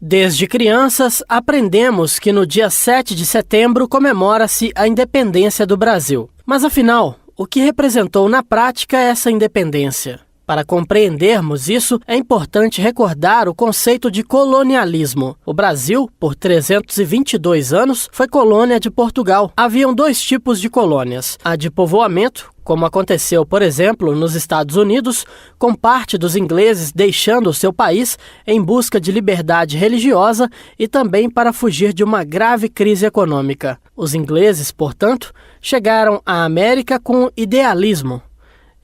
Desde crianças, aprendemos que no dia 7 de setembro comemora-se a independência do Brasil. Mas afinal, o que representou na prática essa independência? Para compreendermos isso, é importante recordar o conceito de colonialismo. O Brasil, por 322 anos, foi colônia de Portugal. Haviam dois tipos de colônias: a de povoamento, como aconteceu, por exemplo, nos Estados Unidos, com parte dos ingleses deixando o seu país em busca de liberdade religiosa e também para fugir de uma grave crise econômica. Os ingleses, portanto, chegaram à América com idealismo.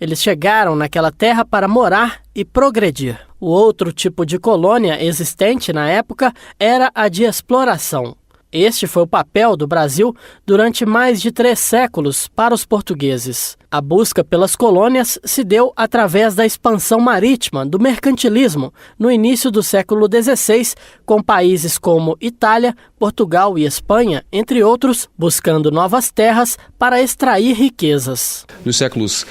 Eles chegaram naquela terra para morar e progredir. O outro tipo de colônia existente na época era a de exploração. Este foi o papel do Brasil durante mais de 3 séculos para os portugueses. A busca pelas colônias se deu através da expansão marítima, do mercantilismo, no início do século XVI, com países como Itália, Portugal e Espanha, entre outros, buscando novas terras para extrair riquezas. Nos séculos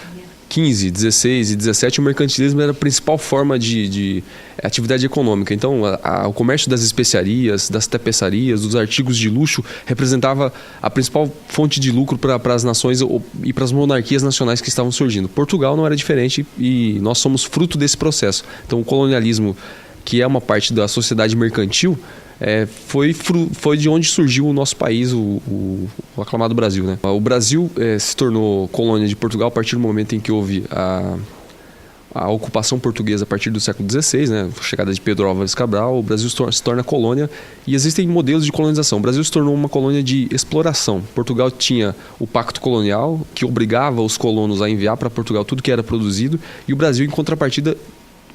XV, XVI e XVII, o mercantilismo era a principal forma de atividade econômica. Então, o comércio das especiarias, das tapeçarias, dos artigos de luxo representava a principal fonte de lucro para as nações e para as monarquias nacionais que estavam surgindo. Portugal não era diferente e nós somos fruto desse processo. Então, o colonialismo, que é uma parte da sociedade mercantil, foi de onde surgiu o nosso país, o aclamado Brasil, né? O Brasil se tornou colônia de Portugal a partir do momento em que houve a ocupação portuguesa a partir do século XVI, né? A chegada de Pedro Álvares Cabral. O Brasil se torna colônia e existem modelos de colonização. O Brasil se tornou uma colônia de exploração. Portugal tinha o Pacto Colonial, que obrigava os colonos a enviar para Portugal tudo que era produzido, e o Brasil, em contrapartida,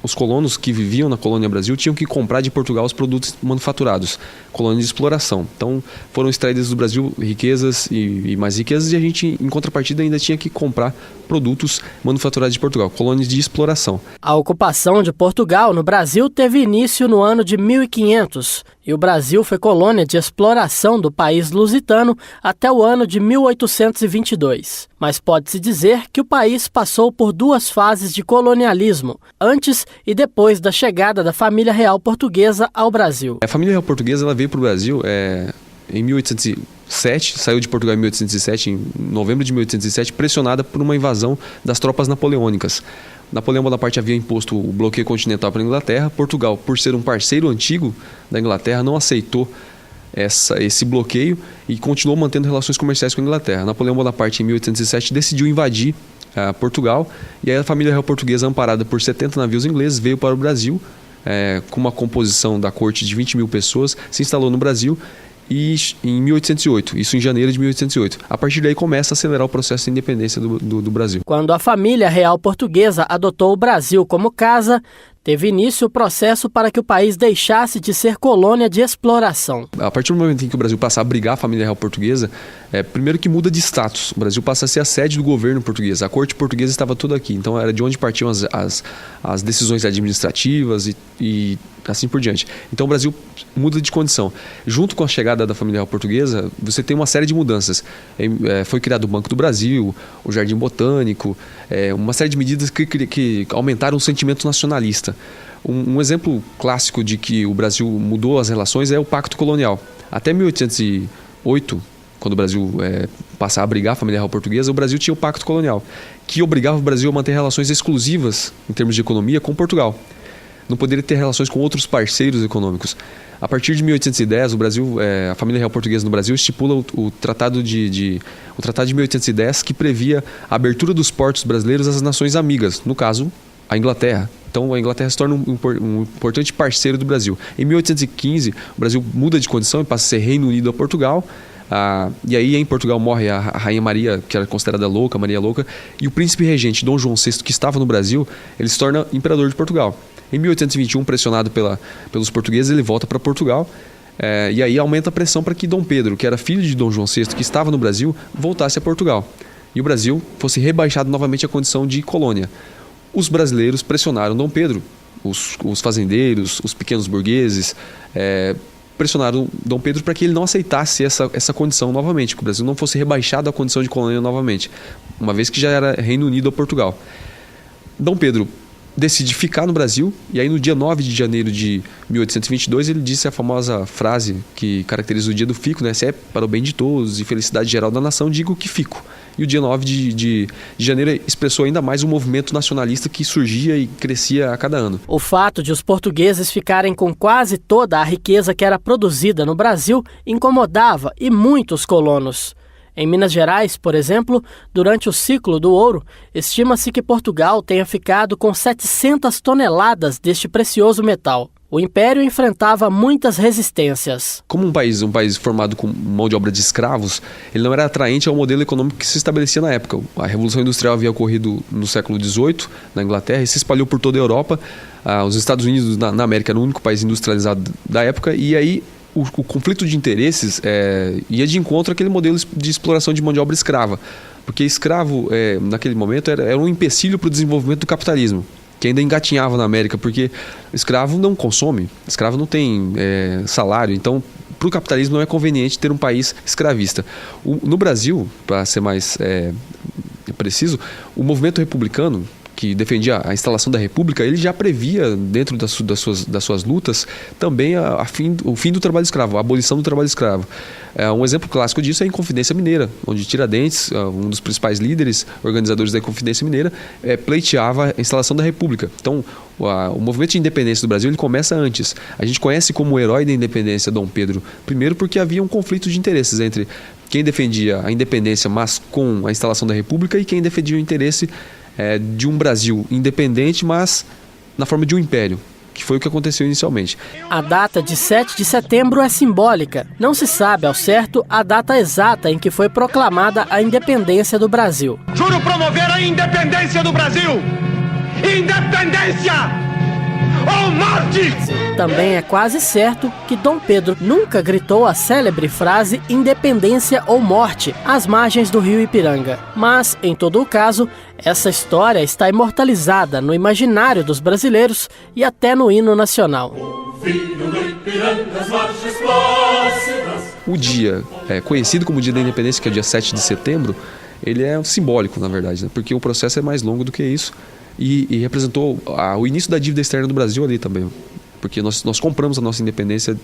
os colonos que viviam na colônia Brasil tinham que comprar de Portugal os produtos manufaturados, colônia de exploração. Então, foram extraídas do Brasil riquezas e mais riquezas, e a gente, em contrapartida, ainda tinha que comprar produtos manufaturados de Portugal, colônias de exploração. A ocupação de Portugal no Brasil teve início no ano de 1500, e o Brasil foi colônia de exploração do país lusitano até o ano de 1822. Mas pode-se dizer que o país passou por 2 fases de colonialismo, antes e depois da chegada da família real portuguesa ao Brasil. A família real portuguesa ela veio para o Brasil em 1807, saiu de Portugal em 1807, em novembro de 1807, pressionada por uma invasão das tropas napoleônicas. Napoleão Bonaparte havia imposto o bloqueio continental para a Inglaterra. Portugal, por ser um parceiro antigo da Inglaterra, não aceitou esse bloqueio e continuou mantendo relações comerciais com a Inglaterra. Napoleão Bonaparte, em 1807, decidiu invadir Portugal, e aí a família real portuguesa, amparada por 70 navios ingleses, veio para o Brasil com uma composição da corte de 20 mil pessoas, se instalou no Brasil e em 1808, isso em janeiro de 1808. A partir daí começa a acelerar o processo de independência do Brasil. Quando a família real portuguesa adotou o Brasil como casa, teve início o processo para que o país deixasse de ser colônia de exploração. A partir do momento em que o Brasil passa a abrigar a família real portuguesa, primeiro que muda de status. O Brasil passa a ser a sede do governo português. A corte portuguesa estava toda aqui, então era de onde partiam as decisões administrativas e assim por diante. Então o Brasil muda de condição. Junto com a chegada da família real portuguesa, você tem uma série de mudanças. Foi criado o Banco do Brasil, o Jardim Botânico, uma série de medidas que aumentaram o sentimento nacionalista. Um exemplo clássico de que o Brasil mudou as relações é o Pacto Colonial. Até 1808, quando o Brasil passa a abrigar a família real portuguesa, o Brasil tinha o Pacto Colonial, que obrigava o Brasil a manter relações exclusivas em termos de economia com Portugal. Não poderia ter relações com outros parceiros econômicos. A partir de 1810, a família real portuguesa no Brasil estipula o Tratado de 1810, que previa a abertura dos portos brasileiros às nações amigas, no caso, a Inglaterra. Então, a Inglaterra se torna um importante parceiro do Brasil. Em 1815, o Brasil muda de condição e passa a ser Reino Unido a Portugal. E aí, em Portugal, morre a Rainha Maria, que era considerada louca, Maria Louca, e o príncipe regente Dom João VI, que estava no Brasil, ele se torna imperador de Portugal. Em 1821, pressionado pelos portugueses, ele volta para Portugal, e aí aumenta a pressão para que Dom Pedro, que era filho de Dom João VI, que estava no Brasil, voltasse a Portugal. E o Brasil fosse rebaixado novamente à condição de colônia. Os brasileiros pressionaram Dom Pedro, os fazendeiros, os pequenos burgueses, pressionaram Dom Pedro para que ele não aceitasse essa condição novamente, que o Brasil não fosse rebaixado à condição de colônia novamente, uma vez que já era Reino Unido a Portugal. Dom Pedro decide ficar no Brasil, e aí no dia 9 de janeiro de 1822 ele disse a famosa frase que caracteriza o dia do fico, né? Se é para o bem de todos e felicidade geral da nação, digo que fico. E o dia 9 de janeiro expressou ainda mais o movimento nacionalista que surgia e crescia a cada ano. O fato de os portugueses ficarem com quase toda a riqueza que era produzida no Brasil incomodava e muito os colonos. Em Minas Gerais, por exemplo, durante o ciclo do ouro, estima-se que Portugal tenha ficado com 700 toneladas deste precioso metal. O Império enfrentava muitas resistências. Como um país formado com mão de obra de escravos, ele não era atraente ao modelo econômico que se estabelecia na época. A Revolução Industrial havia ocorrido no século XVIII, na Inglaterra, e se espalhou por toda a Europa. Os Estados Unidos, na América, era o único país industrializado da época, e aí o conflito de interesses ia de encontro àquele modelo de exploração de mão de obra escrava. Porque escravo, naquele momento, era um empecilho para o desenvolvimento do capitalismo, que ainda engatinhava na América, porque escravo não consome, escravo não tem salário, então para o capitalismo não é conveniente ter um país escravista. No Brasil, para ser mais preciso, o movimento republicano, que defendia a instalação da República, ele já previa, dentro das suas lutas, também o fim do trabalho escravo, a abolição do trabalho escravo. Um exemplo clássico disso é a Inconfidência Mineira, onde Tiradentes, um dos principais líderes, organizadores da Inconfidência Mineira, pleiteava a instalação da República. Então, o movimento de independência do Brasil ele começa antes. A gente conhece como o herói da independência Dom Pedro I porque havia um conflito de interesses entre quem defendia a independência, mas com a instalação da República, e quem defendia o interesse de um Brasil independente, mas na forma de um império, que foi o que aconteceu inicialmente. A data de 7 de setembro é simbólica. Não se sabe ao certo a data exata em que foi proclamada a independência do Brasil. Juro promover a independência do Brasil! Independência ou morte! Também é quase certo que Dom Pedro nunca gritou a célebre frase independência ou morte às margens do rio Ipiranga. Mas, em todo o caso, essa história está imortalizada no imaginário dos brasileiros e até no hino nacional. O dia conhecido como Dia da Independência, que é o dia 7 de setembro, ele é simbólico, na verdade, né? Porque o processo é mais longo do que isso. E representou o início da dívida externa do Brasil ali também, porque nós compramos a nossa independência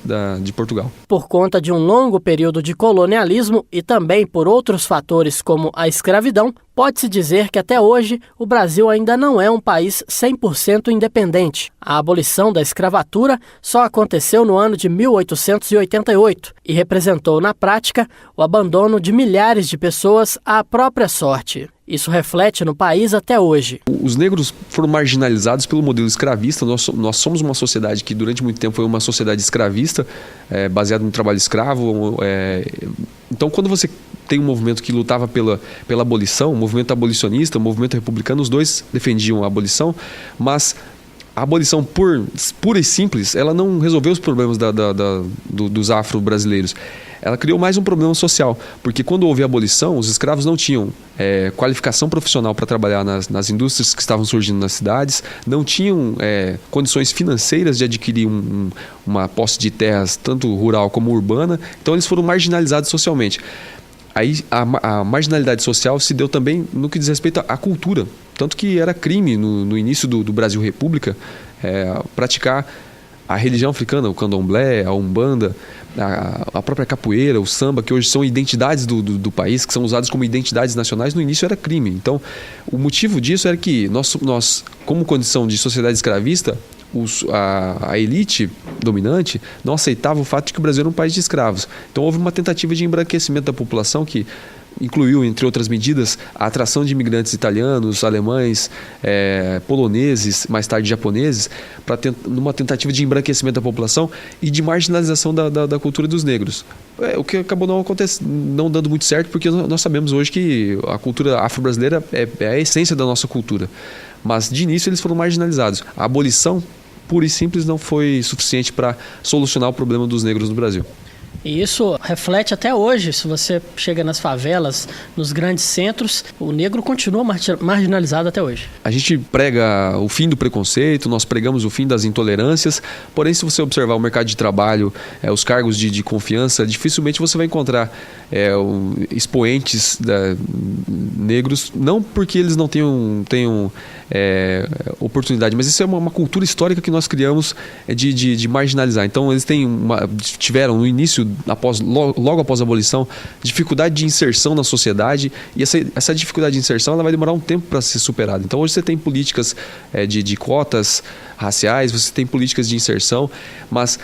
de Portugal. Por conta de um longo período de colonialismo e também por outros fatores como a escravidão, pode-se dizer que até hoje o Brasil ainda não é um país 100% independente. A abolição da escravatura só aconteceu no ano de 1888 e representou na prática o abandono de milhares de pessoas à própria sorte. Isso reflete no país até hoje. Os negros foram marginalizados pelo modelo escravista. Nós somos uma sociedade que durante muito tempo foi uma sociedade escravista, baseada no trabalho escravo. Então, quando você tem um movimento que lutava pela abolição, o movimento abolicionista, o movimento republicano, os dois defendiam a abolição, mas a abolição pura e simples, ela não resolveu os problemas dos afro-brasileiros. Ela criou mais um problema social, porque quando houve a abolição, os escravos não tinham qualificação profissional para trabalhar nas indústrias que estavam surgindo nas cidades, não tinham condições financeiras de adquirir uma posse de terras, tanto rural como urbana, então eles foram marginalizados socialmente. Aí a marginalidade social se deu também no que diz respeito à cultura, tanto que era crime no início do Brasil República praticar a religião africana, o candomblé, a umbanda, a própria capoeira, o samba, que hoje são identidades do país, que são usadas como identidades nacionais, no início era crime. Então, o motivo disso era que nós como condição de sociedade escravista, a elite dominante não aceitava o fato de que o Brasil era um país de escravos. Então, houve uma tentativa de embranquecimento da população que incluiu, entre outras medidas, a atração de imigrantes italianos, alemães, poloneses, mais tarde japoneses, numa tentativa de embranquecimento da população e de marginalização da cultura dos negros. O que acabou não dando muito certo, porque nós sabemos hoje que a cultura afro-brasileira é a essência da nossa cultura. Mas, de início, eles foram marginalizados. A abolição, pura e simples, não foi suficiente para solucionar o problema dos negros no Brasil. E isso reflete até hoje. Se você chega nas favelas, nos grandes centros, o negro continua marginalizado até hoje. A gente prega o fim do preconceito, nós pregamos o fim das intolerâncias, porém se você observar o mercado de trabalho, os cargos de confiança, dificilmente você vai encontrar expoentes negros, não porque eles não tenham oportunidade, mas isso é uma cultura histórica que nós criamos de marginalizar. Então eles tiveram no início, logo após a abolição, dificuldade de inserção na sociedade, e essa dificuldade de inserção ela vai demorar um tempo para ser superada. Então hoje você tem políticas de cotas raciais, você tem políticas de inserção, mas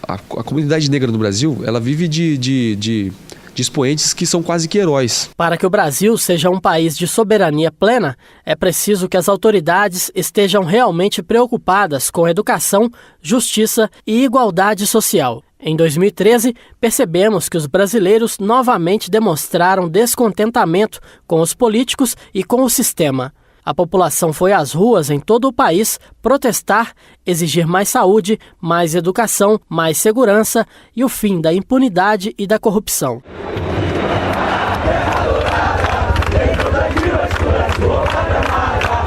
a comunidade negra no Brasil ela vive de expoentes que são quase que heróis. Para que o Brasil seja um país de soberania plena, é preciso que as autoridades estejam realmente preocupadas com educação, justiça e igualdade social. Em 2013, percebemos que os brasileiros novamente demonstraram descontentamento com os políticos e com o sistema. A população foi às ruas em todo o país protestar, exigir mais saúde, mais educação, mais segurança e o fim da impunidade e da corrupção.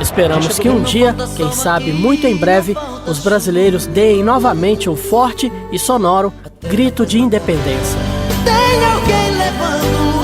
Esperamos que um dia, quem sabe muito em breve, os brasileiros deem novamente um forte e sonoro grito de independência. Tem alguém levando